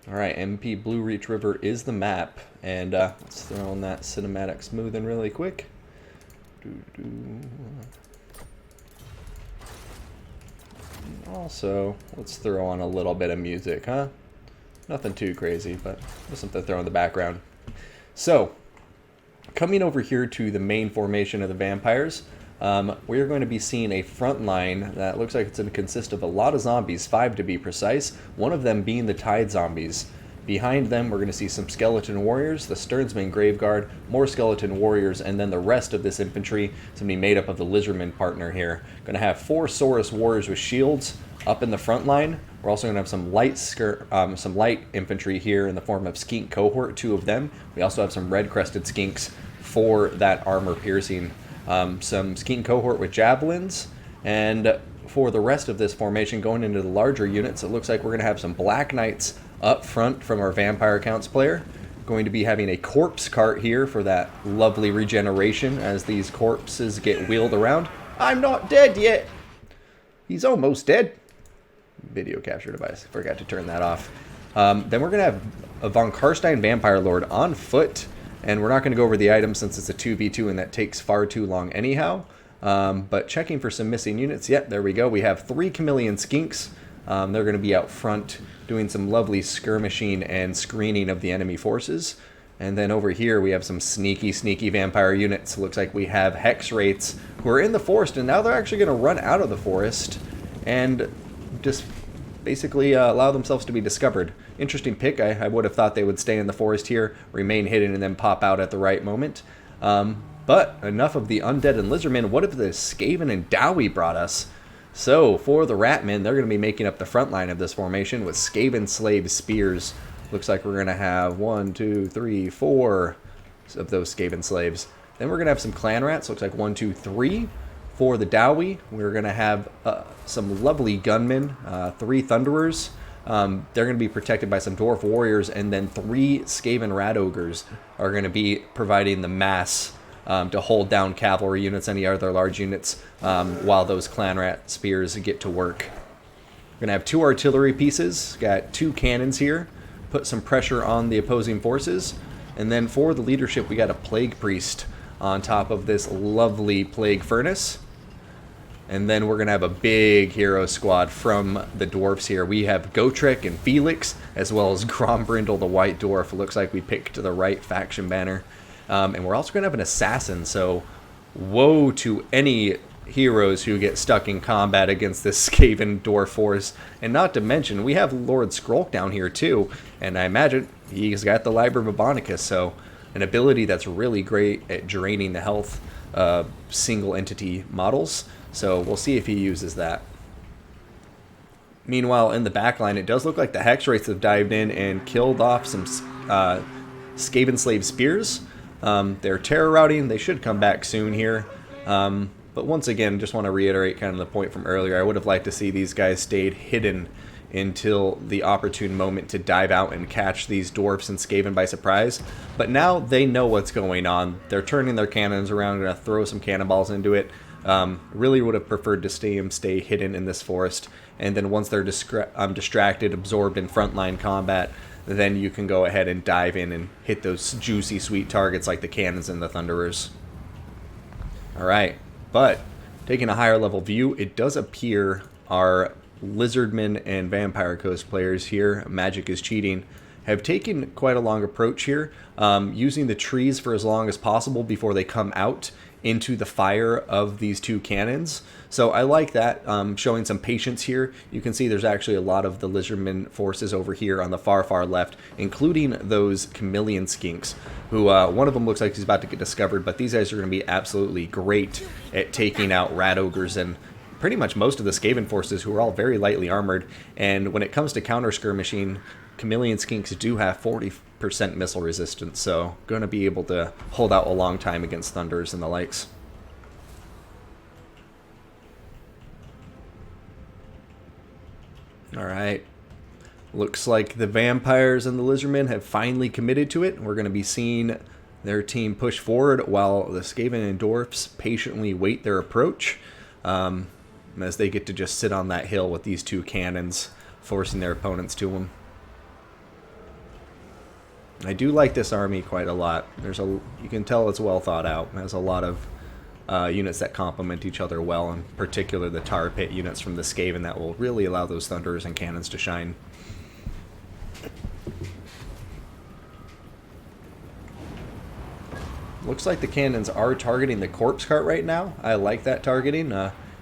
Alright, MP Blue Reach River is the map. And let's throw on that cinematic smoothing really quick. Also, let's throw on a little bit of music, huh? Nothing too crazy, but just something to throw in the background. So, coming over here to the main formation of the vampires, we're going to be seeing a front line that looks like it's going to consist of a lot of zombies, 5 to be precise, one of them being the Tide zombies. Behind them, we're going to see some skeleton warriors, the Stearnsman Grave Guard, more skeleton warriors, and then the rest of this infantry is going to be made up of the Lizardmen partner here. Going to have 4 Saurus warriors with shields up in the front line. We're also going to have some light infantry here in the form of Skink Cohort, 2 of them. We also have some red-crested skinks for that armor piercing. Some Skink Cohort with javelins, and for the rest of this formation going into the larger units, it looks like we're going to have some Black Knights up front from our Vampire Counts player. Going to be having a corpse cart here for that lovely regeneration as these corpses get wheeled around. I'm not dead yet! He's almost dead. Video capture device. Forgot to turn that off. Then we're going to have a Von Karstein Vampire Lord on foot. And we're not going to go over the items since it's a 2v2 and that takes far too long anyhow. But checking for some missing units. Yep, there we go. We have 3 Chameleon Skinks. They're going to be out front doing some lovely skirmishing and screening of the enemy forces. And then over here we have some sneaky vampire units. Looks like we have Hex Wraiths who are in the forest, and now they're actually going to run out of the forest and just basically allow themselves to be discovered. Interesting pick. I would have thought they would stay in the forest here, remain hidden, and then pop out at the right moment. But enough of the undead and lizardmen. What if the Skaven and Dowie brought us? So for the Ratmen, they're going to be making up the front line of this formation with Skaven slave spears. Looks like we're going to have 1, 2, 3, 4 of those Skaven slaves. Then we're going to have some clan rats. Looks like 1, 2, 3. For the Dowie, we're going to have some lovely gunmen, 3 Thunderers. They're going to be protected by some Dwarf Warriors, and then 3 Skaven Rat Ogres are going to be providing the mass to hold down cavalry units, any other large units, while those Clan Rat Spears get to work. We're going to have 2 artillery pieces, got 2 cannons here, put some pressure on the opposing forces, and then for the leadership we got a Plague Priest on top of this lovely Plague Furnace. And then we're going to have a big hero squad from the Dwarfs here. We have Gotrek and Felix, as well as Grombrindle the White Dwarf. It looks like we picked the right faction banner. And we're also going to have an assassin, so woe to any heroes who get stuck in combat against this Skaven Dwarf force. And not to mention, we have Lord Skrulk down here too, and I imagine he's got the Liber Babonicus, so an ability that's really great at draining the health of single entity models. So we'll see if he uses that. Meanwhile, in the backline, it does look like the Hex Wraiths have dived in and killed off some Skaven slave spears. They're terror routing. They should come back soon here. But once again, just want to reiterate kind of the point from earlier. I would have liked to see these guys stayed hidden until the opportune moment to dive out and catch these Dwarfs and Skaven by surprise. But now they know what's going on. They're turning their cannons around, going to throw some cannonballs into it. Really would have preferred to stay hidden in this forest. And then once they're distracted, absorbed in frontline combat, then you can go ahead and dive in and hit those juicy, sweet targets like the cannons and the Thunderers. Alright, but taking a higher level view, it does appear our Lizardmen and Vampire Coast players here, Magic is Cheating, have taken quite a long approach here, using the trees for as long as possible before they come out into the fire of these 2 cannons. So I like that, showing some patience here. You can see there's actually a lot of the Lizardmen forces over here on the far left, including those Chameleon Skinks, who one of them looks like he's about to get discovered, but these guys are going to be absolutely great at taking out Rat Ogres and pretty much most of the Skaven forces, who are all very lightly armored. And when it comes to counter skirmishing, Chameleon Skinks do have 40% missile resistance, so going to be able to hold out a long time against Thunders and the likes. Alright, looks like the Vampires and the Lizardmen have finally committed to it. We're going to be seeing their team push forward while the Skaven and Dwarfs patiently wait their approach, as they get to just sit on that hill with these 2 cannons, forcing their opponents to them. I do like this army quite a lot. You can tell it's well thought out. It has a lot of units that complement each other well, in particular the tar pit units from the Skaven that will really allow those thunderers and cannons to shine. Looks like the cannons are targeting the corpse cart right now. I like that targeting.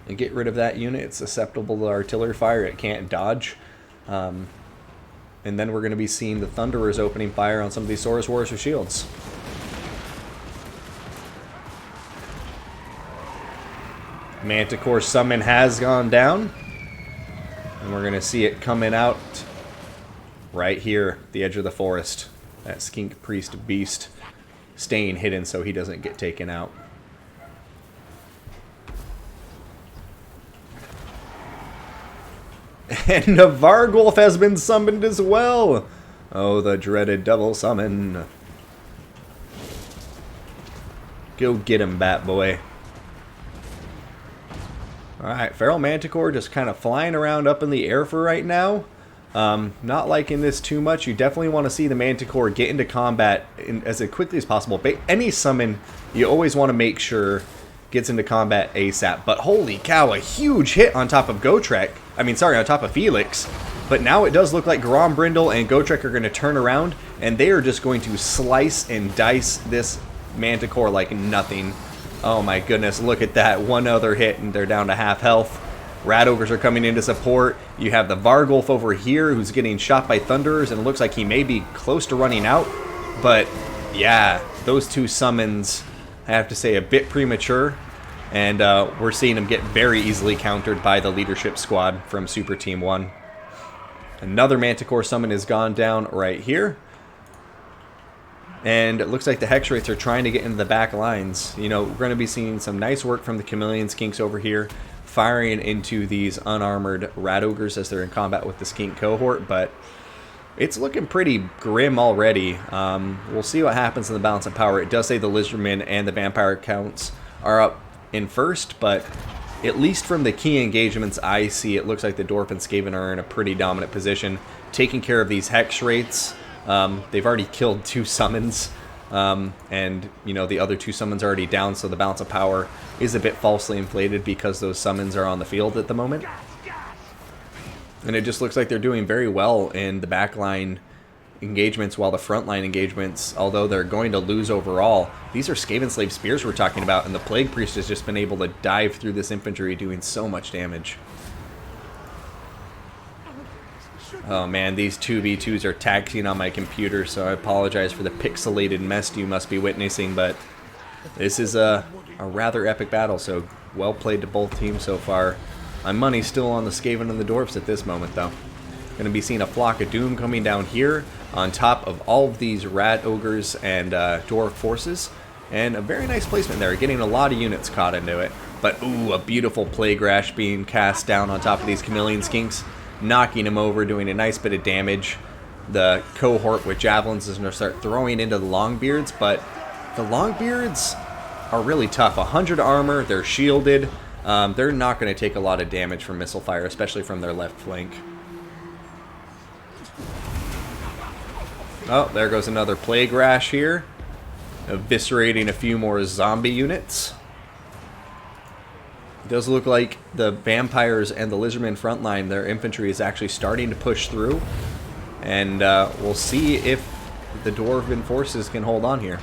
And get rid of that unit. It's susceptible to artillery fire. It can't dodge. And then we're going to be seeing the Thunderers opening fire on some of these Saurus Warriors with shields. Manticore summon has gone down. And we're going to see it coming out right here, the edge of the forest. That Skink Priest Beast staying hidden so he doesn't get taken out. And a Vargulf has been summoned as well. Oh, the dreaded double summon. Go get him, Bat Boy. Alright, Feral Manticore just kind of flying around up in the air for right now. Not liking this too much. You definitely want to see the Manticore get into combat as quickly as possible. But any summon, you always want to make sure gets into combat ASAP. But holy cow, a huge hit on top of Gotrek. On top of Felix. But now it does look like Grombrindle and Gotrek are going to turn around, and they are just going to slice and dice this Manticore like nothing. Oh my goodness, look at that. One other hit, and they're down to half health. Rat Ogres are coming in to support. You have the Vargulf over here who's getting shot by Thunderers, and it looks like he may be close to running out. But yeah, those two summons, I have to say, a bit premature. And we're seeing him get very easily countered by the leadership squad from SuperTeam1. Another Manticore summon has gone down right here. And it looks like the Hex Wraiths are trying to get into the back lines. You know, we're going to be seeing some nice work from the Chameleon Skinks over here, firing into these unarmored Rat Ogres as they're in combat with the Skink cohort. But it's looking pretty grim already. We'll see what happens in the balance of power. It does say the Lizardmen and the Vampire counts are up in first, but at least from the key engagements I see, it looks like the Dwarf and Skaven are in a pretty dominant position, taking care of these Hex Wraiths. They've already killed 2 summons, and you know the other 2 summons are already down, so the balance of power is a bit falsely inflated because those summons are on the field at the moment. And it just looks like they're doing very well in the backline engagements, while the frontline engagements, although they're going to lose overall, these are Skaven Slave Spears we're talking about, and the Plague Priest has just been able to dive through this infantry, doing so much damage. Oh man, these 2v2s are taxing on my computer, so I apologize for the pixelated mess you must be witnessing, but this is a rather epic battle, so well played to both teams so far. My money's still on the Skaven and the Dwarfs at this moment, though. Going to be seeing a Flock of Doom coming down here on top of all of these Rat Ogres and Dwarf forces. And a very nice placement there, getting a lot of units caught into it. But ooh, a beautiful Plague Rash being cast down on top of these Chameleon Skinks, knocking them over, doing a nice bit of damage. The cohort with Javelins is going to start throwing into the Longbeards, but the Longbeards are really tough. 100 armor, they're shielded. They're not going to take a lot of damage from missile fire, especially from their left flank. Oh, there goes another Plague Rash here, eviscerating a few more zombie units. It does look like the Vampires and the Lizardmen frontline, their infantry is actually starting to push through. And we'll see if the Dwarven forces can hold on here.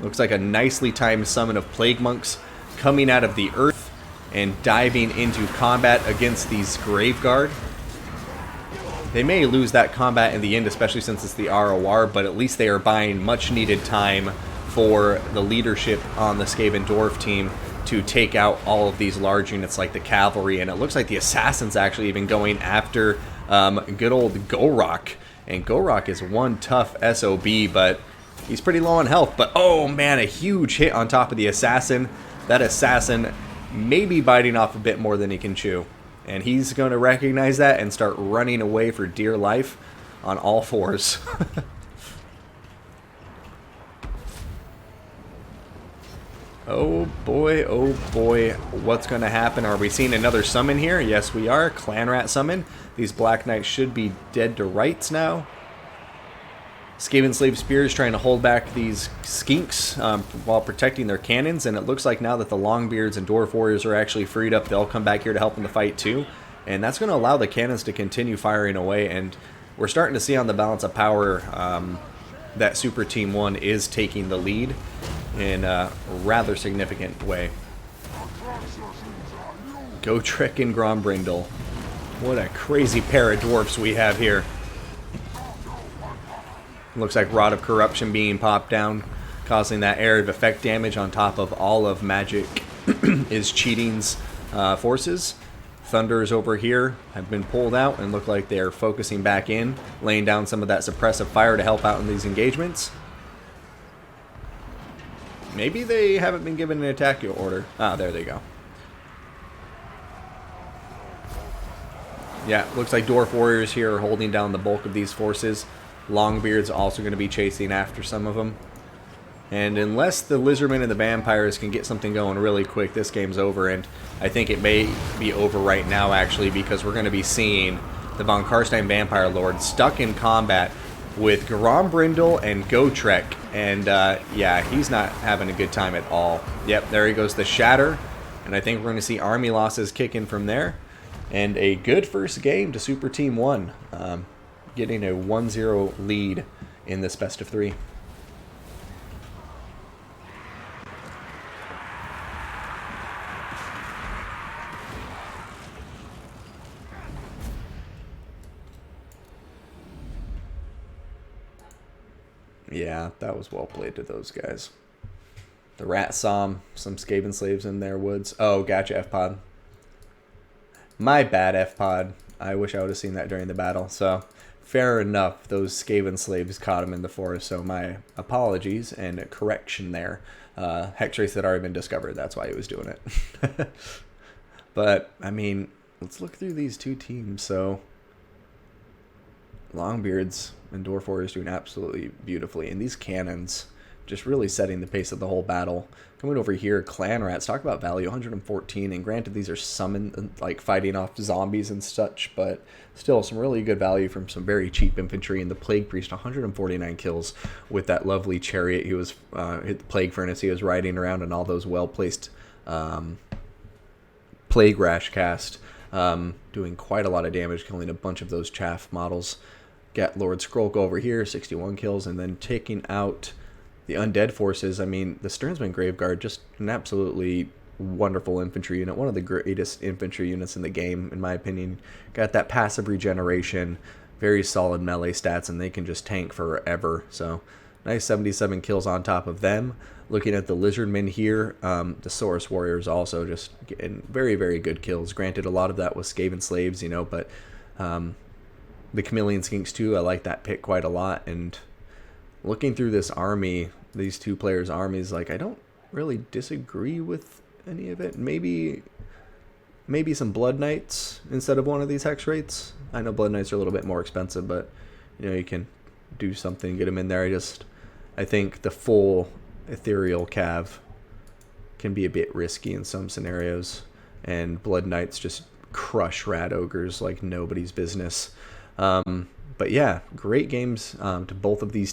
Looks like a nicely timed summon of Plague Monks coming out of the earth and diving into combat against these Graveguard. They may lose that combat in the end, especially since it's the ROR, but at least they are buying much needed time for the leadership on the Skaven Dwarf team to take out all of these large units like the cavalry, and it looks like the assassins actually even going after good old Gorok. And Gorok is one tough SOB, but he's pretty low on health. But oh man, a huge hit on top of the assassin. That assassin may be biting off a bit more than he can chew. And he's going to recognize that and start running away for dear life on all fours. Oh boy, what's going to happen? Are we seeing another summon here? Yes, we are. Clan Rat summon. These Black Knights should be dead to rights now. Skaven Slave Spears trying to hold back these skinks while protecting their cannons, and it looks like now that the Longbeards and Dwarf Warriors are actually freed up, they'll come back here to help in the fight too. And that's going to allow the cannons to continue firing away, and we're starting to see on the balance of power that Super Team 1 is taking the lead in a rather significant way. Gotrek and Grombrindle. What a crazy pair of dwarfs we have here. Looks like Rod of Corruption being popped down, causing that area of effect damage on top of all of Magic is Cheating's forces. Thunders over here have been pulled out and look like they're focusing back in, laying down some of that suppressive fire to help out in these engagements. Maybe they haven't been given an attack order. Ah, there they go. Yeah, looks like Dwarf Warriors here are holding down the bulk of these forces. Longbeard's also going to be chasing after some of them. And unless the Lizardmen and the Vampires can get something going really quick, this game's over. And I think it may be over right now, actually, because we're going to be seeing the Von Karstein Vampire Lord stuck in combat with Grombrindle and Gotrek. And, yeah, he's not having a good time at all. Yep, there he goes, the Shatter. And I think we're going to see army losses kick in from there. And a good first game to Super Team 1. Getting a 1-0 lead in this best of 3. Yeah, that was well played to those guys. The Rat saw some Skaven slaves in their woods. Oh, gotcha, F-Pod. My bad, F-Pod. I wish I would have seen that during the battle. So, fair enough. Those Skaven slaves caught him in the forest. So, my apologies and a correction there. Hex race had already been discovered. That's why he was doing it. But, I mean, let's look through these two teams. So, Longbeards and Dwarf Warriors doing absolutely beautifully. And these cannons just really setting the pace of the whole battle. Coming over here, Clan Rats, talk about value, 114. And granted, these are summoned, like fighting off zombies and such, but still some really good value from some very cheap infantry. And the Plague Priest, 149 kills with that lovely chariot. He was, hit the Plague Furnace, he was riding around, and all those well-placed Plague Rash cast, doing quite a lot of damage, killing a bunch of those chaff models. Got Lord Skrulk over here, 61 kills, and then taking out the undead forces. I mean, the Sternsman Graveguard, just an absolutely wonderful infantry unit. One of the greatest infantry units in the game, in my opinion. Got that passive regeneration, very solid melee stats, and they can just tank forever. So, nice 77 kills on top of them. Looking at the Lizardmen here, the Saurus Warriors also just getting very, very good kills. Granted, a lot of that was Skaven slaves, you know, but the Chameleon Skinks too, I like that pick quite a lot. And looking through this army, these two players' armies, like, I don't really disagree with any of it. Maybe some Blood Knights instead of one of these Hex Rates. I know Blood Knights are a little bit more expensive, but, you know, you can do something, get them in there. I think the full Ethereal Cav can be a bit risky in some scenarios, and Blood Knights just crush Rat Ogres like nobody's business. But yeah, great games to both of these teams.